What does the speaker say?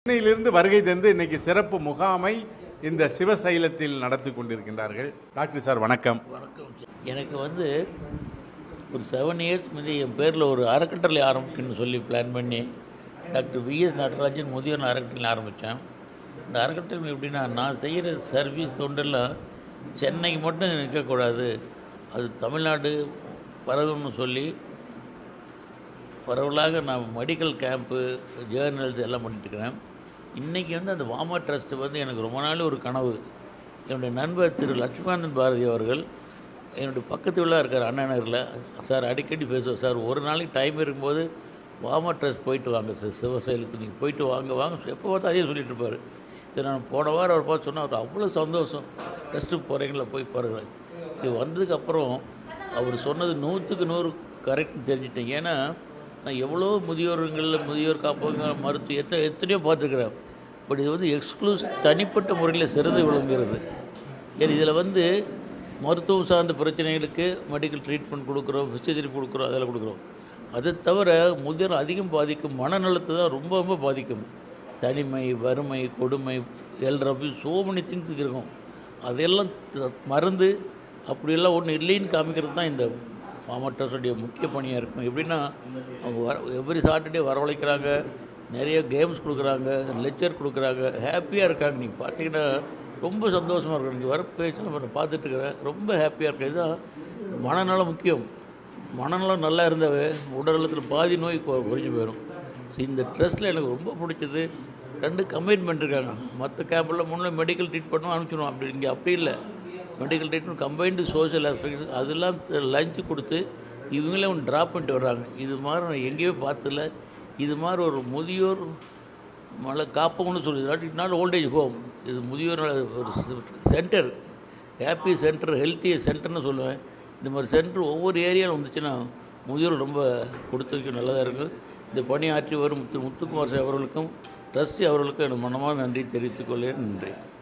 சென்னையிலிருந்து வருகை தந்து இன்னைக்கு சிறப்பு முகாமை இந்த சிவசைலத்தில் நடத்தி கொண்டிருக்கின்றார்கள். டாக்டர் சார் வணக்கம். வணக்கம். எனக்கு ஒரு 7 இயர்ஸ் முந்தி என் பேரில் ஒரு அறக்கட்டளை ஆரம்பிக்கணும்னு சொல்லி பிளான் பண்ணி டாக்டர் விஎஸ் நடராஜன் முதியோர் அறக்கட்டளை ஆரம்பித்தேன். இந்த அறக்கட்டளை எப்படின்னா, நான் செய்கிற சர்வீஸ் தொண்டெல்லாம் சென்னைக்கு மட்டும் நிற்கக்கூடாது, அது தமிழ்நாடு பரவணும்னு சொல்லி பரவலாக நான் மெடிக்கல் கேம்ப்பு, ஜேர்னல்ஸ் எல்லாம் பண்ணிட்டுருக்கிறேன். இன்றைக்கி அந்த வாமா ட்ரஸ்ட்டு எனக்கு ரொம்ப நாள் ஒரு கனவு. என்னுடைய நண்பர் திரு லட்சுமணன் பாரதி அவர்கள் என்னுடைய பக்கத்து வீட்டில் இருக்கார், அண்ணா நகரில். சார் அடிக்கடி பேசுவோம், சார் ஒரு நாளைக்கு டைம் இருக்கும்போது வாமா ட்ரஸ்ட் போயிட்டு வாங்க சார், சிவசைலத்துக்கு நீங்கள் போயிட்டு வாங்க எப்போ பார்த்தா அதே சொல்லிட்டு இருப்பார். இது நான் போன வாரம் அவர் பார்த்து சொன்னால் அவர் அவ்வளோ சந்தோஷம், ட்ரஸ்ட்டுக்கு போகிறீங்களா போய் பாருங்கள். இது வந்ததுக்கப்புறம் அவர் சொன்னது 100க்கு 100 கரெக்ட்னு தெரிஞ்சிட்டேன். ஏன்னா நான் எவ்வளோ முதியோர் காப்பக மருத்துவ எத்தனையோ பார்த்துக்கிறேன். பட் இது எக்ஸ்க்ளூசிவ் தனிப்பட்ட முறையில் சிறந்து விளங்குகிறது. ஏன்னா இதில் மருத்துவம் சார்ந்த பிரச்சனைகளுக்கு மெடிக்கல் ட்ரீட்மெண்ட் கொடுக்குறோம், ஃபிசியோதெரபி கொடுக்குறோம், அதெல்லாம் கொடுக்குறோம். அதை தவிர முதியோர் அதிகம் பாதிக்கும் மனநலத்தை தான் ரொம்ப ரொம்ப பாதிக்கும். தனிமை, வறுமை, கொடுமை, எல்ரபி, ஸோ மெனி திங்ஸ் இருக்கும். அதையெல்லாம் மறந்து அப்படியெல்லாம் ஒன்று இல்லைன்னு காமிக்கிறது தான் இந்த மாவட்டத்துடைய முக்கிய பணியாக இருக்கும். எப்படின்னா, அவங்க எவ்ரி சாட்டர்டே வரவழைக்கிறாங்க, நிறைய கேம்ஸ் கொடுக்குறாங்க, லெக்சர் கொடுக்குறாங்க, ஹாப்பியாக இருக்காங்க. நீங்கள் பார்த்தீங்கன்னா ரொம்ப சந்தோஷமாக இருக்கும். நீங்கள் வர பேச்சு நான் பார்த்துட்ருக்கிறேன், ரொம்ப ஹாப்பியாக இருக்கேன். இதுதான் மனநலம் முக்கியம். மனநலம் நல்லா இருந்தாவே உடல்நலத்தில் பாதி நோய் குறைஞ்சி போயிடும். ஸோ இந்த ட்ரெஸ்ட்டில் எனக்கு ரொம்ப பிடிச்சது 2 கம்பைன்மெண்ட் இருக்காங்க. மற்ற கேம்பில் முன்னே மெடிக்கல் ட்ரீட்மெண்ட்டும் அனுப்பிச்சிடுவோம், அப்படி இங்கே அப்படி இல்லை. Medical treatment combined social aspects அதெல்லாம் லஞ்சு கொடுத்து இவங்களே ஒன்று ட்ராப் பண்ணிட்டு வர்றாங்க. இது மாதிரி நான் எங்கேயுமே பார்த்ததில்ல. இது மாதிரி ஒரு முதியோர் காப்பகம்னு சொல்லி நாட் ஓல்டேஜ் ஹோம், இது முதியோர் ஒரு சென்டர், ஹாப்பி சென்டர், ஹெல்த்தி சென்டர்னு சொல்லுவேன். இந்த மாதிரி சென்டர் ஒவ்வொரு ஏரியாவில் வந்துச்சுன்னா முதியோர் ரொம்ப கொடுத்து வைக்க நல்லதாக இருக்குது. இந்த பணியாற்றி வரும் முத்துக்குமார் சார் அவர்களுக்கும் ட்ரஸ்டி அவர்களுக்கும் எனக்கு மனமாக நன்றி தெரிவித்துக்கொள்கிறேன். நன்றி.